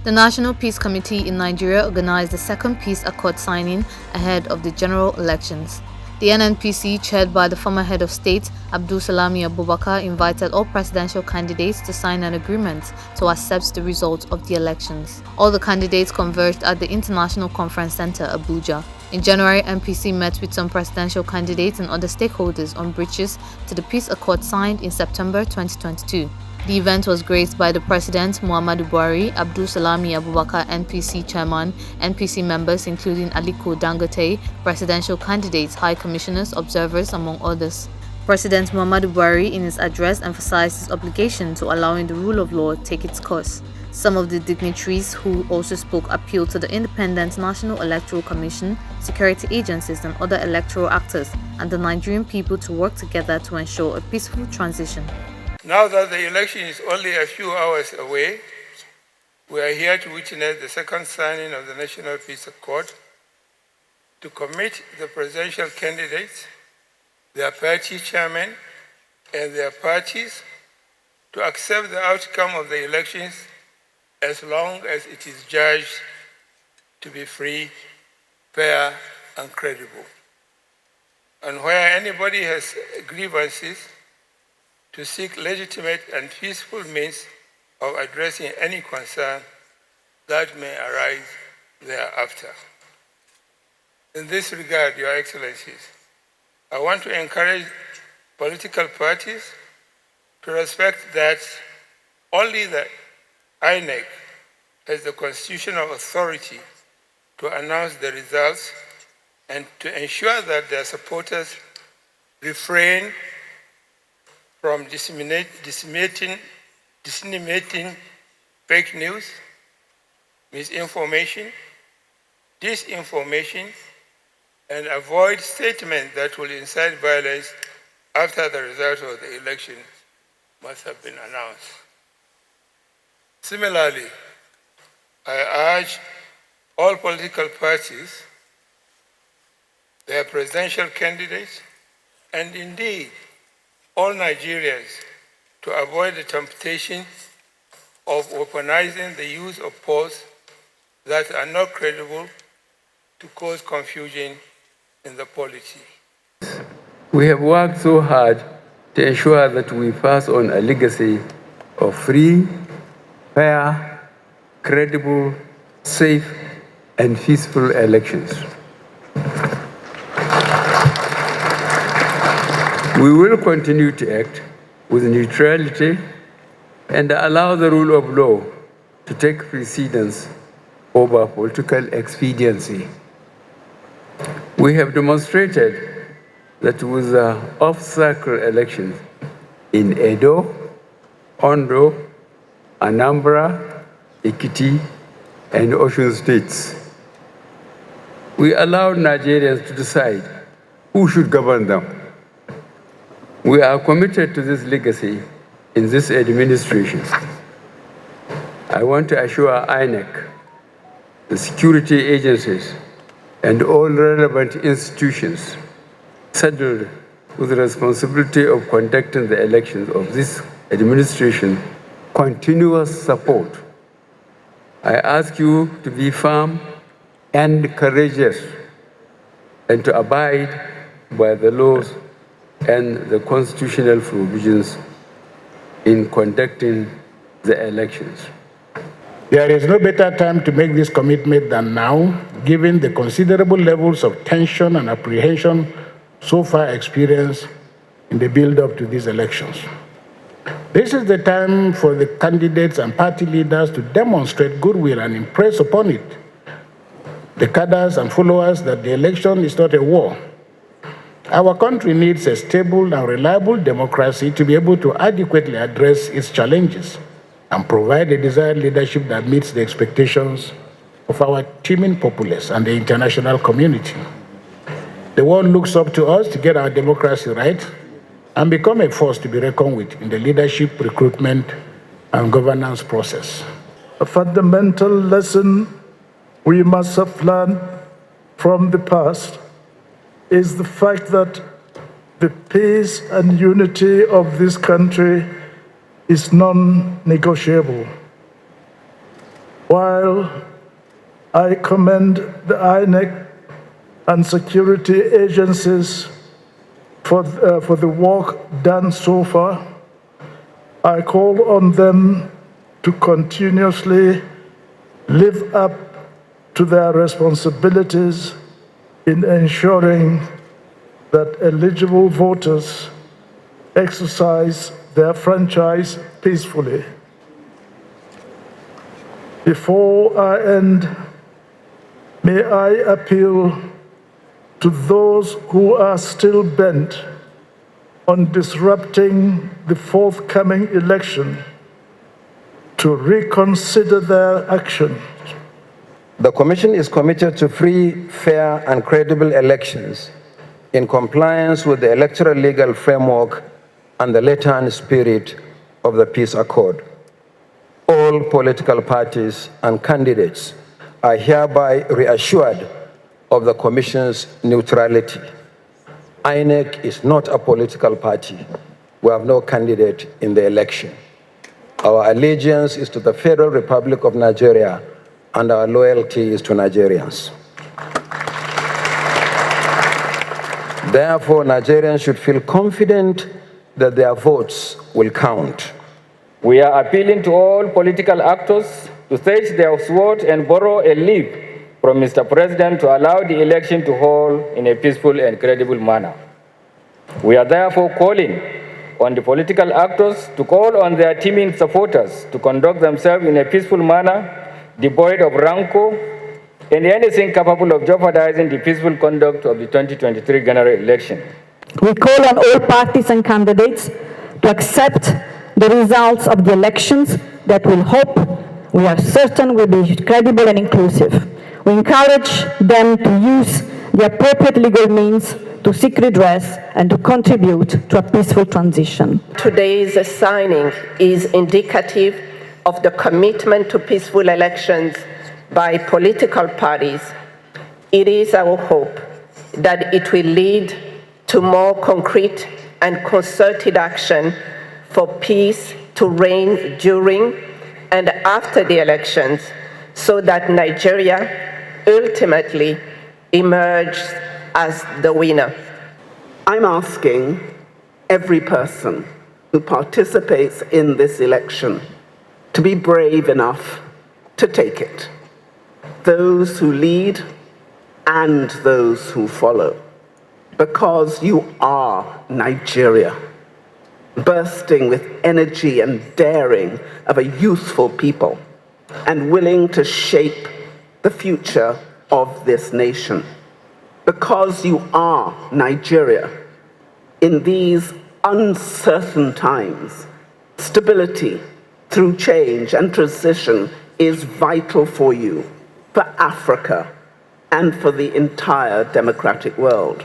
The National Peace Committee in Nigeria organized the second peace accord signing ahead of the general elections. The NNPC, chaired by the former head of state, Abdulsalami Abubakar, invited all presidential candidates to sign an agreement to accept the results of the elections. All the candidates converged at the International Conference Center, Abuja. In January, NPC met with some presidential candidates and other stakeholders on bridges to the peace accord signed in September 2022. The event was graced by the President Muhammadu Buhari, Abdulsalami Abubakar, NPC Chairman, NPC members including Aliko Dangote, presidential candidates, high commissioners, observers, among others. President Muhammadu Buhari in his address emphasized his obligation to allowing the rule of law take its course. Some of the dignitaries who also spoke appealed to the Independent National Electoral Commission, security agencies and other electoral actors and the Nigerian people to work together to ensure a peaceful transition. Now that the election is only a few hours away, we are here to witness the second signing of the National Peace Accord to commit the presidential candidates, their party chairmen, and their parties to accept the outcome of the elections as long as it is judged to be free, fair, and credible. And where anybody has grievances, to seek legitimate and peaceful means of addressing any concern that may arise thereafter. In this regard, Your Excellencies, I want to encourage political parties to respect that only the INEC has the constitutional authority to announce the results and to ensure that their supporters refrain from disseminating fake news, misinformation, disinformation, and avoid statements that will incite violence after the result of the election must have been announced. Similarly, I urge all political parties, their presidential candidates, and indeed all Nigerians to avoid the temptation of weaponizing the use of force that are not credible to cause confusion in the polity. We have worked so hard to ensure that we pass on a legacy of free, fair, credible, safe, and peaceful elections. We will continue to act with neutrality and allow the rule of law to take precedence over political expediency. We have demonstrated that with the off-cycle elections in Edo, Ondo, Anambra, Ekiti, and Osun states, we allowed Nigerians to decide who should govern them. We are committed to this legacy in this administration. I want to assure INEC, the security agencies, and all relevant institutions saddled with the responsibility of conducting the elections of this administration continuous support. I ask you to be firm and courageous and to abide by the laws and the constitutional provisions in conducting the elections. There is no better time to make this commitment than now, given the considerable levels of tension and apprehension so far experienced in the build-up to these elections. This is the time for the candidates and party leaders to demonstrate goodwill and impress upon it the cadres and followers that the election is not a war. Our country needs a stable and reliable democracy to be able to adequately address its challenges and provide a desired leadership that meets the expectations of our teeming populace and the international community. The world looks up to us to get our democracy right and become a force to be reckoned with in the leadership, recruitment, and governance process. A fundamental lesson we must have learned from the past is the fact that the peace and unity of this country is non-negotiable. While I commend the INEC and security agencies for the work done so far, I call on them to continuously live up to their responsibilities in ensuring that eligible voters exercise their franchise peacefully. Before I end, may I appeal to those who are still bent on disrupting the forthcoming election to reconsider their actions. The Commission is committed to free, fair, and credible elections in compliance with the electoral legal framework and the letter and spirit of the Peace Accord. All political parties and candidates are hereby reassured of the Commission's neutrality. INEC is not a political party. We have no candidate in the election. Our allegiance is to the Federal Republic of Nigeria, and our loyalty is to Nigerians. Therefore, Nigerians should feel confident that their votes will count. We are appealing to all political actors to stage their sword and borrow a leave from Mr. President to allow the election to hold in a peaceful and credible manner. We are therefore calling on the political actors to call on their teaming supporters to conduct themselves in a peaceful manner, devoid of rancor, and anything capable of jeopardizing the peaceful conduct of the 2023 general election. We call on all parties and candidates to accept the results of the elections that we are certain will be credible and inclusive. We encourage them to use the appropriate legal means to seek redress and to contribute to a peaceful transition. Today's signing is indicative of the commitment to peaceful elections by political parties. It is our hope that it will lead to more concrete and concerted action for peace to reign during and after the elections, so that Nigeria ultimately emerges as the winner. I'm asking every person who participates in this election to be brave enough to take it. Those who lead and those who follow. Because you are Nigeria, bursting with energy and daring of a youthful people and willing to shape the future of this nation. Because you are Nigeria, in these uncertain times, stability through change and transition is vital for you, for Africa, and for the entire democratic world.